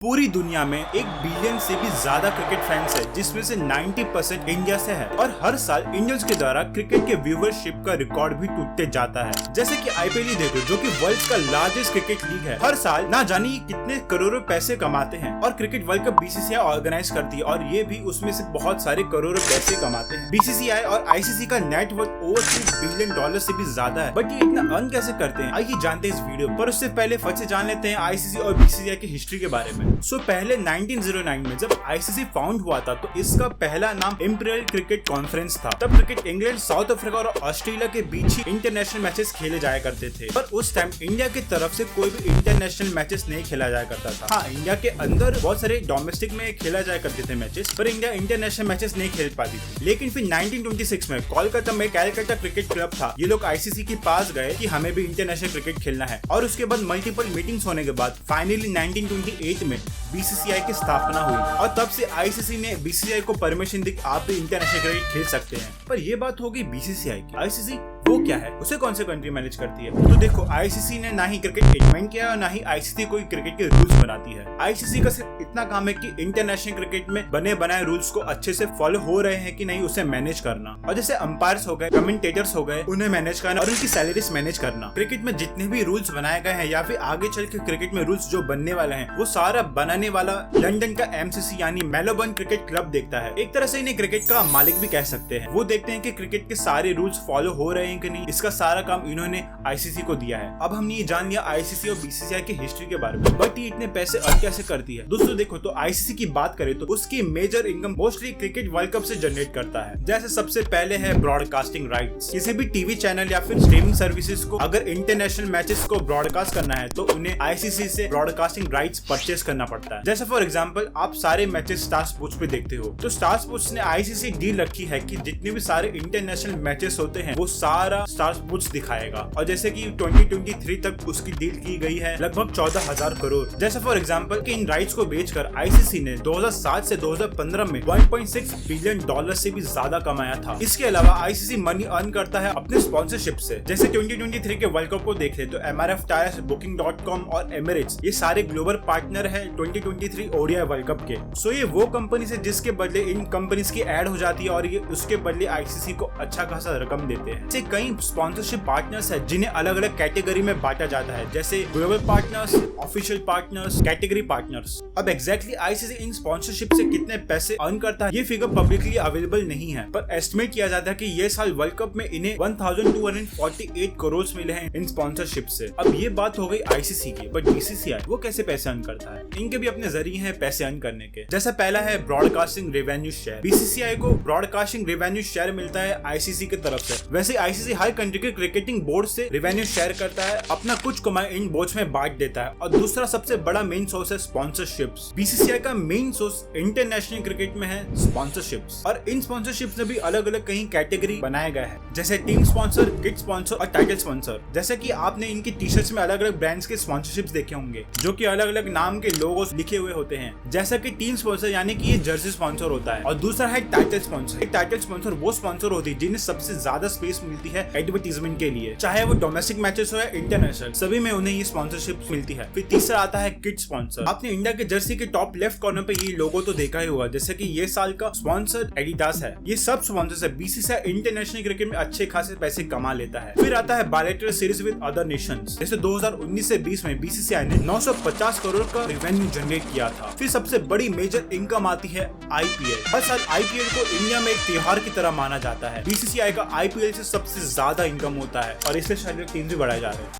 पूरी दुनिया में 1 बिलियन से भी ज्यादा क्रिकेट फैंस है, जिसमें से 90% इंडिया से है। और हर साल इंडियंस के द्वारा क्रिकेट के व्यूवरशिप का रिकॉर्ड भी टूटते जाता है। जैसे कि आईपीएल ही देखो, जो कि वर्ल्ड का लार्जेस्ट क्रिकेट लीग है। हर साल ना जाने कितने करोड़ों पैसे कमाते हैं। और cricket world cup BCCI organise करती है और ये भी उसमें से बहुत सारे करोड़ों पैसे कमाते हैं। बीसीसीआई और आईसीसी का नेटवर्थ ओवर $3 बिलियन से भी ज्यादा है। बट ये इतना अर्न कैसे करते हैं, आइए जानते हैं इस वीडियो पर। उससे पहले फट से जान लेते हैं आईसीसी और बीसीसीआई की हिस्ट्री के बारे में। पहले 1909 में जब आईसीसी फाउंड हुआ था, तो इसका पहला नाम इंपीरियल क्रिकेट कॉन्फ्रेंस था। तब क्रिकेट इंग्लैंड, साउथ अफ्रीका और ऑस्ट्रेलिया के बीच ही इंटरनेशनल मैचेस खेले जाया करते थे। पर उस टाइम इंडिया की तरफ से कोई भी इंटरनेशनल मैचेस नहीं खेला जाया करता था। हाँ, इंडिया के अंदर बहुत सारे डोमेस्टिक में खेला जाया करते थे मैचेस, पर इंडिया इंटरनेशनल मैचेस नहीं खेल पाती थी। लेकिन फिर 1926 में कोलकाता में कैलकाटा क्रिकेट क्लब था। ये लोग आईसीसी के पास गए कि हमें भी इंटरनेशनल क्रिकेट खेलना है। और उसके बाद मल्टीपल मीटिंग्स होने के बाद फाइनली 1928 में बीसीसीआई की स्थापना हुई। और तब से आईसीसी ने बीसीसीआई को परमिशन दी कि आप भी इंटरनेशनल क्रिकेट खेल सकते हैं। पर ये बात होगी बीसीसीआई की। आईसीसी वो क्या है, उसे कौन से कंट्री मैनेज करती है? तो देखो, आईसीसी ने ना ही क्रिकेट इन्वेंट किया और ना ही आईसीसी कोई क्रिकेट के रूल्स बनाती है। आईसीसी का सिर्फ इतना काम है कि इंटरनेशनल क्रिकेट में बने बनाए रूल्स को अच्छे से फॉलो हो रहे हैं कि नहीं, उसे मैनेज करना। और जैसे अंपायर्स हो गए, कमेंटेटर्स हो गए, उन्हें मैनेज करना और उनकी सैलरीज मैनेज करना। क्रिकेट में जितने भी रूल्स बनाए गए हैं या फिर आगे चल के क्रिकेट में रूल्स जो बनने वाले हैं, वो सारा बनाने वाला लंदन का एमसीसी यानी मेलबर्न क्रिकेट क्लब देखता है। एक तरह से इन्हें क्रिकेट का मालिक भी कह सकते हैं। वो देखते हैं कि क्रिकेट के सारे रूल्स फॉलो हो रहे हैं कि नहीं। इसका सारा काम इन्होंने आईसीसी को दिया है। अब हमने ये जान लिया आईसीसी और बीसीसीआई की हिस्ट्री के बारे में। बट ये इतने पैसे अर्न कैसे करती है? दोस्तों देखो, तो आईसीसी की बात करें तो उसकी major income mostly cricket world cup से जनरेट करता है। जैसे सबसे पहले है ब्रॉडकास्टिंग राइट्स। किसी भी टीवी चैनल या फिर स्ट्रीमिंग सर्विसेज को अगर इंटरनेशनल मैचेस को ब्रॉडकास्ट करना है तो उन्हें आईसीसी से ब्रॉडकास्टिंग राइट्स परचेज करना पड़ता है। जैसे फॉर एग्जांपल, आप सारे मैचेस स्टार स्पोर्ट्स पे देखते हो, तो स्टार स्पोर्ट्स ने आईसीसी डील रखी है कि जितने भी सारे इंटरनेशनल मैचेस होते हैं वो सारा स्टार स्पोर्ट्स दिखाएगा। और जैसे कि 2023 तक उसकी डील की गई है लगभग 14,000 करोड़। जैसे फॉर एग्जांपल कि इन राइट्स को बेचकर आईसीसी ने 2007 से 2015 में $1.6 बिलियन से भी ज्यादा कमाया था। इसके अलावा आईसीसी मनी अर्न करता है अपने स्पॉन्सरशिप से। जैसे 2023 के वर्ल्ड कप को देखे तो MRF टायर्स, Booking.com और एमिरेट्स ये सारे ग्लोबल पार्टनर है 2023 ओडीआई वर्ल्ड कप के। सो ये वो कंपनी है जिसके बदले इन कंपनीज की एड हो जाती है और ये उसके बदले आईसीसी को अच्छा खासा रकम देते हैं। ऐसे कई स्पॉन्सरशिप पार्टनर्स है जिन्हें अलग अलग कैटेगरी में बांटा जाता है, जैसे global partners, official partners, category partners. अब एग्जैक्टली आईसीसी इन स्पॉन्सरशिप से कितने पैसे अर्न करता है, ये फिगर पब्लिकली अवेलेबल नहीं है, पर एस्टिमेट किया जाता है कि ये साल वर्ल्ड कप में इन्हें 1248 करोड़ मिले हैं इन स्पॉन्सरशिप से। अब ये बात हो गई आईसीसी की। बट बीसीसीआई वो कैसे पैसे अर्न करता है? इनके भी अपने जरिए हैं पैसे अर्न करने के। जैसा पहला है ब्रॉडकास्टिंग रेवेन्यू शेयर। बीसीसीआई को ब्रॉडकास्टिंग रेवेन्यू शेयर मिलता है आईसीसी की तरफ से। वैसे आईसीसी हर कंट्री के क्रिकेटिंग बोर्ड से रेवेन्यू शेयर करता है, अपना कुछ कमाई इन बोर्ड्स में बांट देता है। और दूसरा सबसे बड़ा मेन सोर्स है स्पॉन्सरशिप्स। बीसीसीआई का मेन सोर्स इंटरनेशनल क्रिकेट में है स्पॉन्सरशिप्स। और इन स्पॉन्सरशिप्स में भी अलग अलग कई कैटेगरी बनाए गए हैं, जैसे टीम स्पॉन्सर, किड स्पॉन्सर और टाइटल स्पॉन्सर। जैसे कि आपने इनकी टी शर्ट्स में अलग अलग ब्रांड्स के स्पॉन्सरशिप्स देखे होंगे, जो कि अलग अलग नाम के लोगोस लिखे हुए होते हैं। जैसा कि टीम स्पॉन्सर यानी कि ये जर्सी स्पॉन्सर होता है। और दूसरा है टाइटल स्पॉन्सर। एक टाइटल स्पॉन्सर वो स्पॉन्सर होती है जिन्हें सबसे ज्यादा स्पेस मिलती है एडवर्टीजमेंट के लिए, चाहे वो डोमेस्टिक मैचेस हो या इंटरनेशनल, सभी में उन्हें ये स्पॉन्सरशिप मिलती है। फिर तीसरा आता है किड स्पॉन्सर। आपने इंडिया के जर्सी के टॉप लेफ्ट कॉर्नर पे ये लोगो तो देखा ही होगा, जैसे कि ये साल का स्पॉन्सर एडिडास है। ये सब स्पॉन्सर्स है। बीसीसीआई इंटरनेशनल क्रिकेट में अच्छे खासे पैसे कमा लेता है। फिर आता है bilateral series with other Nations. जैसे 2019 से 20 में बीसीसीआई ने 950 करोड़ का रेवेन्यू जनरेट किया था। फिर सबसे बड़ी मेजर इनकम आती है आईपीएल। हर साल आईपीएल को इंडिया में एक त्योहार की तरह माना जाता है। बीसीसीआई का आईपीएल से सबसे ज्यादा इनकम होता है और इससे शायद टीम भी बढ़ाए जा रहे हैं,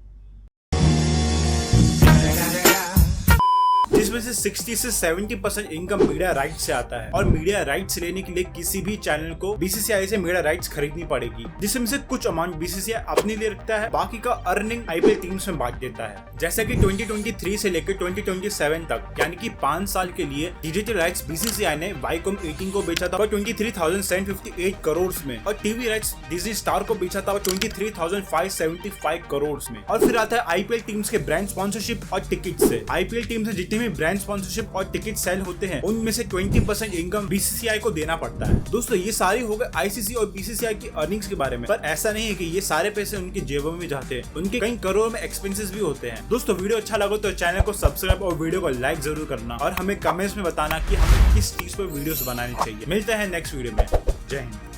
जिसमें से 60 से 70% इनकम मीडिया राइट्स से आता है। और मीडिया राइट्स लेने के लिए किसी भी चैनल को बीसीसीआई से मीडिया राइट्स खरीदनी पड़ेगी, जिसमें से कुछ अमाउंट बीसीसीआई अपने लिए रखता है, बाकी का अर्निंग आईपीएल टीम्स में बांट देता है। जैसे कि 2023 से लेकर 2027 तक यानी कि 5 साल के लिए डिजिटल राइट्स बीसीसीआई ने वाईकॉम 18 को बेचा था 23,758 करोड़ में। और टीवी राइट्स डिज्नी स्टार को बेचा था 23,575 करोड़ में। और फिर आता है आईपीएल टीम्स के ब्रांड स्पॉन्सरशिप और टिकट से। आईपीएल टीम से जितने भी ब्रांड स्पॉन्सरशिप और टिकट सेल होते हैं उनमें से 20% इनकम बीसीसीआई को देना पड़ता है। दोस्तों ये सारी हो गए आईसीसी और बीसीसीआई की अर्निंग्स के बारे में, पर ऐसा नहीं है कि ये सारे पैसे उनकी जेबों में जाते हैं, उनके कई करोड़ में एक्सपेंसेस भी होते हैं। दोस्तों वीडियो अच्छा लगा तो चैनल को सब्सक्राइब और वीडियो को लाइक जरूर करना और हमें कमेंट्स में बताना कि हमें किस चीज पर वीडियोस बनानी चाहिए। मिलते हैं नेक्स्ट वीडियो में। जय हिंद।